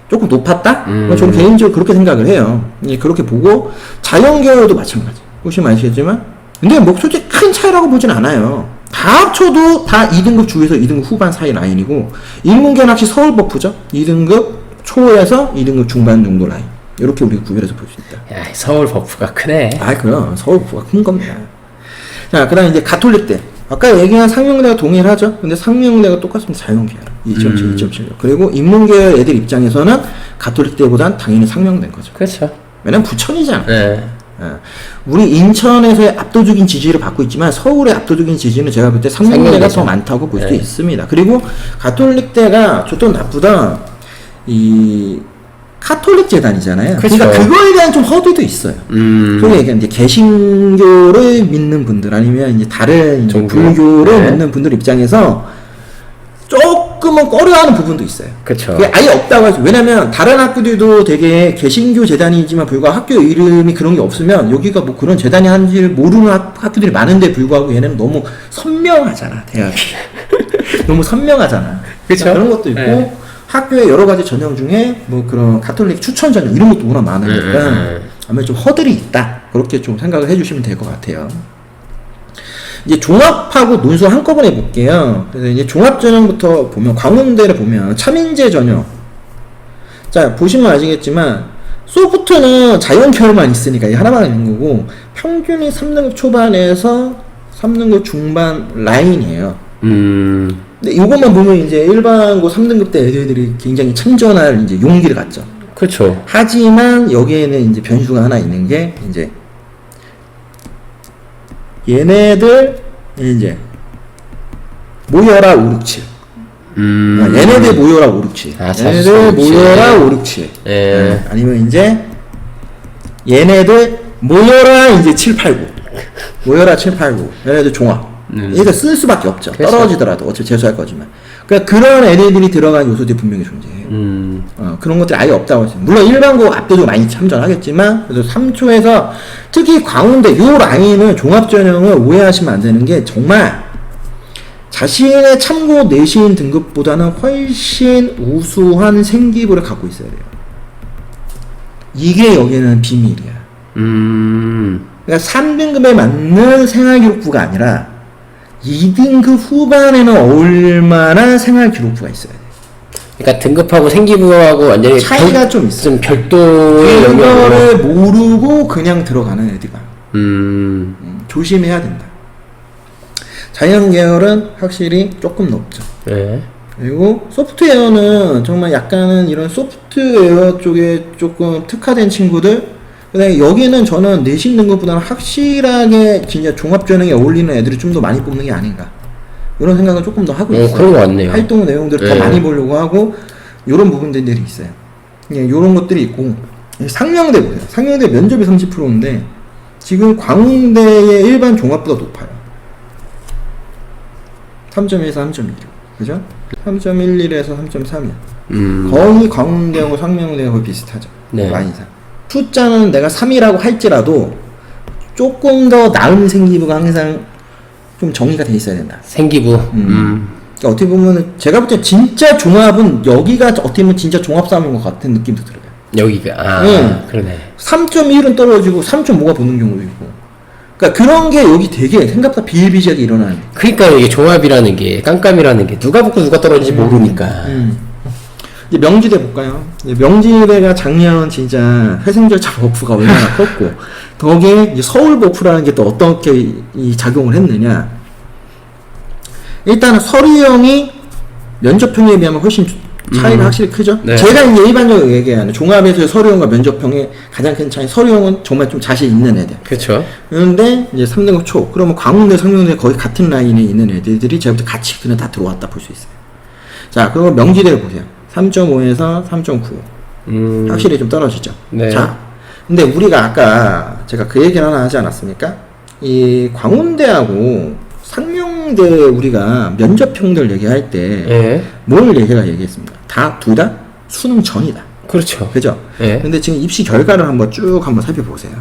조금 높았다? 저는 개인적으로 그렇게 생각을 해요. 예, 그렇게 보고 자연계열도 마찬가지. 보시면 아시겠지만 근데 뭐 솔직히 큰 차이라고 보진 않아요. 다 합쳐도 다 2등급 중에서 2등급 후반 사이 라인이고 인문계는 확실히 서울 버프죠. 2등급 초에서 2등급 중반 정도 라인. 이렇게 우리가 구별해서 볼 수 있다. 야, 서울 버프가 크네. 그럼 서울 버프가 큰 겁니다. 자, 그다음 이제 가톨릭대. 아까 얘기한 상명대가 동일하죠. 근데 상명대가 똑같습니다. 자연계열 2.7, 2.7. 그리고 인문계열 애들 입장에서는 가톨릭대보단 당연히 상명대인 거죠. 그렇죠. 왜냐면 부천이잖아. 네. 우리 인천에서의 압도적인 지지를 받고 있지만 서울의 압도적인 지지는 제가 볼 때 상명대가 더 많다고 볼 수 있습니다. 그리고 가톨릭대가 좋든 나쁘다 이 카톨릭 재단이잖아요. 그쵸. 그러니까 그거에 대한 좀 허들도 있어요. 소위 얘기하는 이제 개신교를 믿는 분들 아니면 이제 다른 이제 종교? 불교를 네. 믿는 분들 입장에서 조금은 꺼려하는 부분도 있어요. 그쵸. 그게 아예 없다고 해서 왜냐면 다른 학교들도 되게 개신교 재단이지만 불구하고 학교 이름이 그런 게 없으면 여기가 뭐 그런 재단이 한지를 모르는 학교들이 많은데 불구하고 얘네는 너무 선명하잖아 대학이. 너무 선명하잖아. 그쵸. 그런 것도 있고 네. 학교의 여러 가지 전형 중에 뭐 그런 가톨릭 추천 전형 이런 것도 워낙 많으니까 아무래도 좀 허들이 있다. 그렇게 좀 생각을 해주시면 될 것 같아요. 이제 종합하고 논술 한꺼번에 볼게요. 그래서 이제 종합 전형부터 보면 광운대를 보면 차민재 전형. 자 보시면 아시겠지만 소프트는 자연 계열만 있으니까 이 하나만 있는 거고 평균이 3등급 초반에서 3등급 중반 라인이에요. 근데 이것만 보면 이제 일반고 3등급 때 애들이 굉장히 참전할 이제 용기를 갖죠. 그렇죠. 하지만 여기에는 이제 변수가 하나 있는 게 이제 얘네들 이제 모여라 567. 얘네들 모여라 567. 아, 얘네들 467. 모여라 567. 예. 아니면 이제 얘네들 모여라 이제 789. 모여라 789. 얘네들 종합. 얘들 쓸 수밖에 없죠. 그렇죠. 떨어지더라도 어차피 재수할 거지만. 그러니까 그런 애들이 들어간 요소들이 분명히 존재해요. 그런 것들이 아예 없다고 했어요. 물론 일반고 압도적으로 많이 참전하겠지만 그래도 3초에서 특히 광운대 요 라인은 종합전형을 오해하시면 안 되는 게 정말 자신의 참고 내신 등급보다는 훨씬 우수한 생기부를 갖고 있어야 돼요. 이게 여기는 비밀이야. 그러니까 3등급에 맞는 생활기록부가 아니라 2등급 후반에는 어울릴 만한 생활기록부가 있어야 돼. 그러니까 등급하고 생기부하고 완전히 차이가 좀 있어. 좀 별도의 그거를 모르고 그냥 들어가는 애들이 많아. 조심해야 된다. 자연 계열은 확실히 조금 높죠. 네. 그리고 소프트웨어는 정말 약간은 이런 소프트웨어 쪽에 조금 특화된 친구들. 그다음에 여기는 저는 내신 등급보다는 확실하게 진짜 종합전형에 어울리는 애들이 좀 더 많이 뽑는 게 아닌가. 이런 생각은 조금 더 하고 있어요. 그런 거 같네요. 활동 내용들을 더 많이 보려고 하고 이런 부분들이 있어요. 이런 것들이 있고 상명대 보세요. 상명대 면접이 30%인데 지금 광운대의 일반 종합보다 높아요. 3.1에서 3.2. 그죠? 3.11에서 3.3이야. 거의 광운대하고 상명대가 거의 비슷하죠. 네. 라인상. 숫자는 내가 3이라고 할지라도 조금 더 나은 생기부가 항상 좀 정의가 돼 있어야 된다. 생기부. 그러니까 어떻게 보면은 제가 볼 때 진짜 종합은 여기가 어떻게 보면 진짜 종합 싸움인 것 같은 느낌도 들어요. 여기가 그러네. 3.1은 떨어지고 3.5가 붙는 경우도 있고. 그러니까 그런 게 여기 되게 생각보다 비일비재하게 일어나는. 그러니까 이게 종합이라는 게 깜깜이라는 게 누가 붙고 누가 떨어지는지 모르니까. 이제 명지대 볼까요? 이제 명지대가 작년 진짜 회생절차 버프가 얼마나 컸고 거기에 이제 서울 버프라는 게 또 어떻게 이 작용을 했느냐. 일단은 서류형이 면접형에 비하면 훨씬 차이가 확실히 크죠. 네. 제가 이제 일반적으로 얘기하는 종합에서의 서류형과 면접형의 가장 큰 차이. 서류형은 정말 좀 자신 있는 애들. 그렇죠. 그런데 이제 3등급 초 그러면 광운대, 상명대 거의 같은 라인에 있는 애들이 제가 볼 때 같이 그냥 다 들어왔다 볼 수 있어요. 자, 그리고 명지대를 보세요. 3.5에서 3.9. 확실히 좀 떨어지죠. 네. 자, 근데 우리가 아까 제가 그 얘기를 하나 하지 않았습니까? 이 광운대하고 상명대 우리가 면접형들 얘기할 때 뭘 얘기했습니까? 둘 다 수능 전이다. 그렇죠. 그죠? 네. 근데 지금 입시 결과를 한번 쭉 한번 살펴보세요.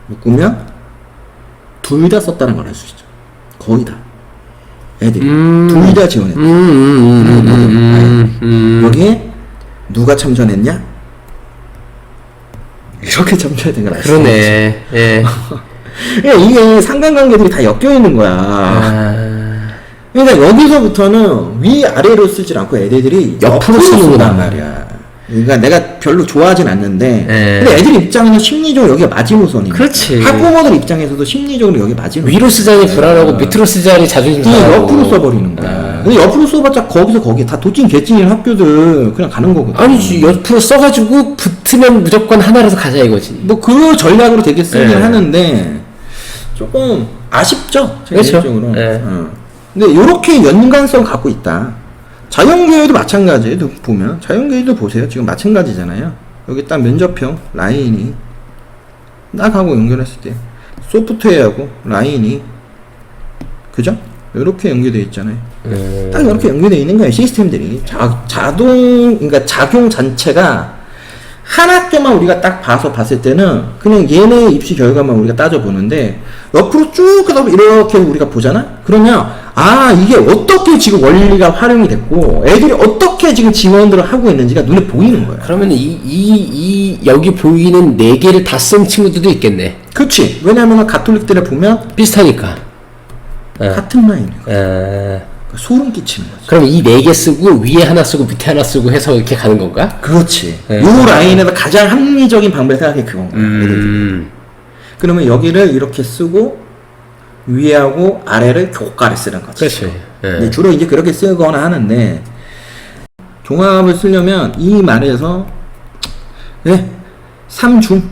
묶으면 둘 다 썼다는 걸 알 수 있죠. 거의 다. 애들이 둘 다 지원했다. 여기에 누가 참전했냐? 이렇게 참전했던 걸 알 수 있죠. 그러네. 예. 그러니까 이게 상관관계들이 다 엮여 있는 거야. 그러니까 여기서부터는 위아래로 쓰질 않고 애들이 옆으로 쓰는단 말이야. 그러니까 내가 별로 좋아하진 않는데 근데 애들 입장에는 심리적으로 여기가 마지노선이야. 그렇지. 학부모들 입장에서도 심리적으로 여기 마지노선. 위로 쓰자니 불안하고 밑으로 쓰자니 자존심 상하고. 옆으로 써버리는 거야. 근데 옆으로 써봤자 거기서 거기 다 도찐 개찐인 학교들 그냥 가는 거거든. 아니지, 옆으로 써가지고 붙으면 무조건 하나라서 가자 이거지. 뭐 그 전략으로 되게 쓰긴 하는데 조금 아쉽죠. 그렇죠. 개인적으로. 근데 이렇게 연관성 갖고 있다. 자연계열도 마찬가지예요. 보면 자연계열도 보세요. 지금 마찬가지잖아요. 여기 딱 면접형 라인이 딱 하고 연결했을 때 소프트웨어하고 라인이 그죠? 이렇게 연결되어 있잖아요. 딱 이렇게 연결되어 있는 거예요. 시스템들이 그러니까 작용 자체가 한 학교만 우리가 딱 봤을 때는 그냥 얘네 입시 결과만 우리가 따져보는데 옆으로 쭉 가다 이렇게 우리가 보잖아? 그러면 이게 어떻게 지금 원리가 활용이 됐고 애들이 어떻게 지금 지원들을 하고 있는지가 눈에 보이는 거야. 그러면 여기 보이는 4개를 다 쓴 친구들도 있겠네. 그치. 왜냐면 가톨릭들을 보면 비슷하니까. 같은 라인이에요. 소름 끼치는 거죠. 그럼 이 4개 쓰고 위에 하나 쓰고 밑에 하나 쓰고 해서 이렇게 가는 건가? 그렇지. 네. 요 라인에서 가장 합리적인 방법을 생각해 그건 거야. 그러면 여기를 이렇게 쓰고 위하고 아래를 교과를 쓰는 거지. 그렇지. 네, 주로 이제 그렇게 쓰거나 하는데 종합을 쓰려면 이 말에서 네, 3중.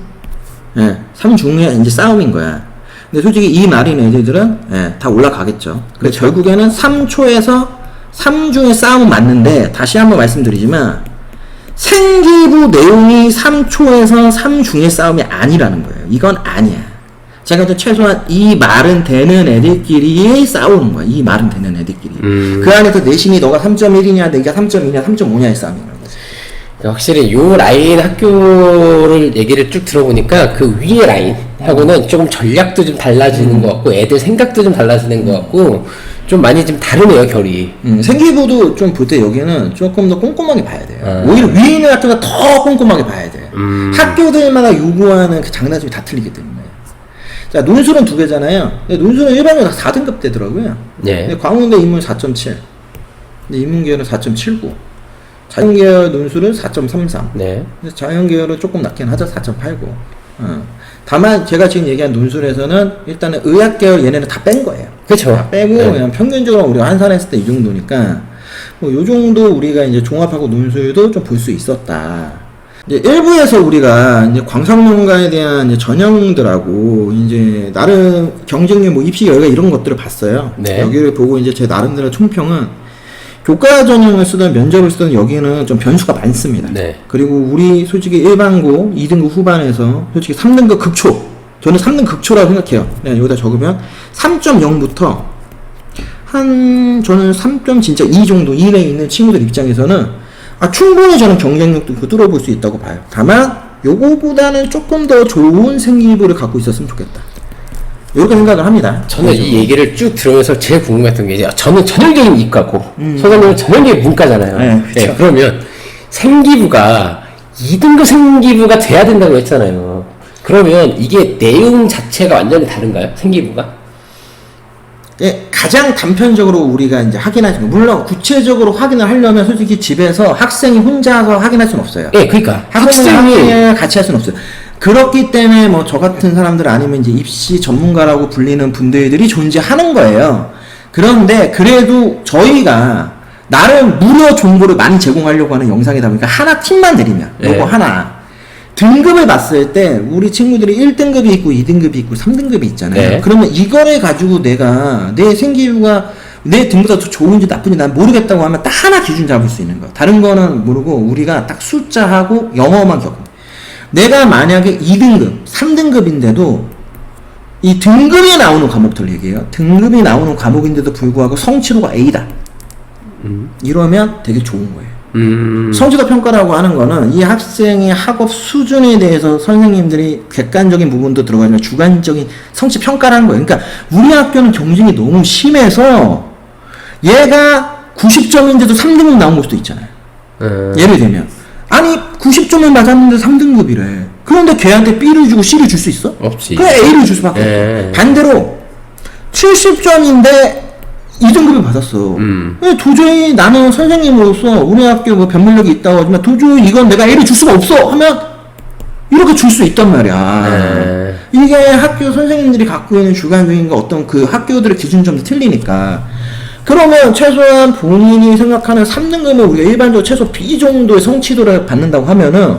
네, 3중의 이제 싸움인 거야. 근데 솔직히 이 말인 애들은 네, 다 올라가겠죠. 그래서 결국에는 3초에서 3중의 싸움은 맞는데 다시 한번 말씀드리지만 생기부 내용이 3초에서 3중의 싸움이 아니라는 거예요. 이건 아니야. 제가 또 최소한 이 말은 되는 애들끼리 싸우는 거야. 이 말은 되는 애들끼리. 그 안에서 내신이 너가 3.1이냐, 내가 3.2냐, 3.5냐의 싸움이라는 거지. 확실히 요 라인 학교를 얘기를 쭉 들어보니까 그 위에 라인하고는 조금 전략도 좀 달라지는 것 같고 애들 생각도 좀 달라지는 것 같고 좀 많이 좀 다르네요, 결이. 생기부도 좀 볼 때 여기는 조금 더 꼼꼼하게 봐야 돼요. 오히려 위에 있는 학교가 더 꼼꼼하게 봐야 돼요. 학교들마다 요구하는 그 장단점이 다 틀리기 때문에. 자, 논술은 2개잖아요. 논술은 일반적으로 다 4등급 되더라고요. 네. 근데 광운대 인문 4.7. 근데 인문계열은 4.79. 자연계열 논술은 4.33. 네. 근데 자연계열은 조금 낮긴 하죠. 4.89. 다만 제가 지금 얘기한 논술에서는 일단은 의학계열 얘네는 다 뺀 거예요. 그쵸. 다 빼고 네. 그냥 평균적으로 우리가 환산했을 때 이 정도니까 뭐 요 정도 우리가 이제 종합하고 논술도 좀 볼 수 있었다. 이제 일부에서 우리가 이제 광석명가에 대한 이제 전형들하고 이제 나름 경쟁률 뭐 입시 결과 이런 것들을 봤어요. 네. 여기를 보고 이제 제 나름대로 총평은 교과 전형을 쓰든 면접을 쓰든 여기는 좀 변수가 많습니다. 네. 그리고 우리 솔직히 일반고 2등급 후반에서 솔직히 3등급 극초, 저는 3등급 극초라고 생각해요. 그냥 여기다 적으면 3.0부터 저는 3. 진짜 2 정도 이내에 있는 친구들 입장에서는 충분히 저는 경쟁력도 있고 뚫어볼 수 있다고 봐요. 다만 요거보다는 조금 더 좋은 생기부를 갖고 있었으면 좋겠다. 이렇게 생각을 합니다. 저는 이 얘기를 쭉 들으면서 제일 궁금했던 게 저는 전형적인 이과고 소장님은 전형적인 문과잖아요. 네, 그쵸. 네, 그러면 생기부가 2등급 생기부가 돼야 된다고 했잖아요. 그러면 이게 내용 자체가 완전히 다른가요? 생기부가? 예, 가장 단편적으로 우리가 이제 확인하지 물론 구체적으로 확인을 하려면 솔직히 집에서 학생이 혼자서 확인할 수는 없어요. 예, 그러니까 학생이 같이 할 수는 없어요. 그렇기 때문에 뭐 저 같은 사람들 아니면 이제 입시 전문가라고 불리는 분들이 존재하는 거예요. 그런데 그래도 저희가 나름 무료 정보를 많이 제공하려고 하는 영상이다 보니까 하나 팁만 드리면 요거 네. 하나 등급을 봤을 때 우리 친구들이 1등급이 있고 2등급이 있고 3등급이 있잖아요. 네. 그러면 이거를 가지고 내가 내 생기부가 내 등급보다 더 좋은지 나쁜지 난 모르겠다고 하면 딱 하나 기준 잡을 수 있는 거야. 다른 거는 모르고 우리가 딱 숫자하고 영어만 겪어. 내가 만약에 2등급, 3등급인데도 이 등급이 나오는 과목들 얘기해요. 등급이 나오는 과목인데도 불구하고 성취도가 A다. 이러면 되게 좋은 거예요. 성취도 평가라고 하는 거는 이 학생의 학업 수준에 대해서 선생님들이 객관적인 부분도 들어가지만 주관적인 성취 평가라는 거예요. 그러니까 우리 학교는 경쟁이 너무 심해서 얘가 90점인데도 3등급 나온 것도 있잖아요. 예를 들면 아니 90점을 맞았는데 3등급이래. 그런데 걔한테 B를 주고 C를 줄 수 있어? 없지. 그래 A를 줄 수밖에 없어. 반대로 70점인데 2등급을 받았어. 도저히 나는 선생님으로서 우리 학교 뭐 변별력이 있다고 하지만 도저히 이건 내가 A를 줄 수가 없어 하면 이렇게 줄 수 있단 말이야. 이게 학교 선생님들이 갖고 있는 주관적인 거 어떤 그 학교들의 기준점도 틀리니까. 그러면 최소한 본인이 생각하는 3등급은 우리가 일반적으로 최소 B 정도의 성취도를 받는다고 하면은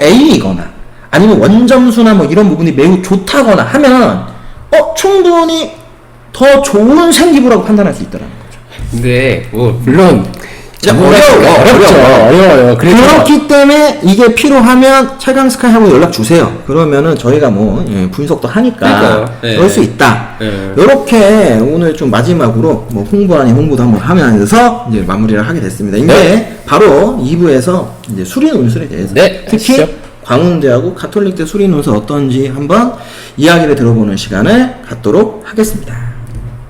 A이거나 아니면 원점수나 뭐 이런 부분이 매우 좋다거나 하면 충분히 더 좋은 생기부라고 판단할 수 있다는 거죠. 근데 뭐 물론 어려워요. 그렇기 때문에 이게 필요하면 최강스카이하고 연락 주세요. 그러면은 저희가 뭐 분석도 하니까 네. 그럴 수 있다. 이렇게 오늘 좀 마지막으로 뭐 홍보 아닌 홍보도 한번 하면서 이제 마무리를 하게 됐습니다. 이제 바로 2부에서 이제 수리 논술에 대해서 특히 아시죠? 광운대하고 가톨릭대 수리 논술 어떤지 한번 이야기를 들어보는 시간을 갖도록 하겠습니다.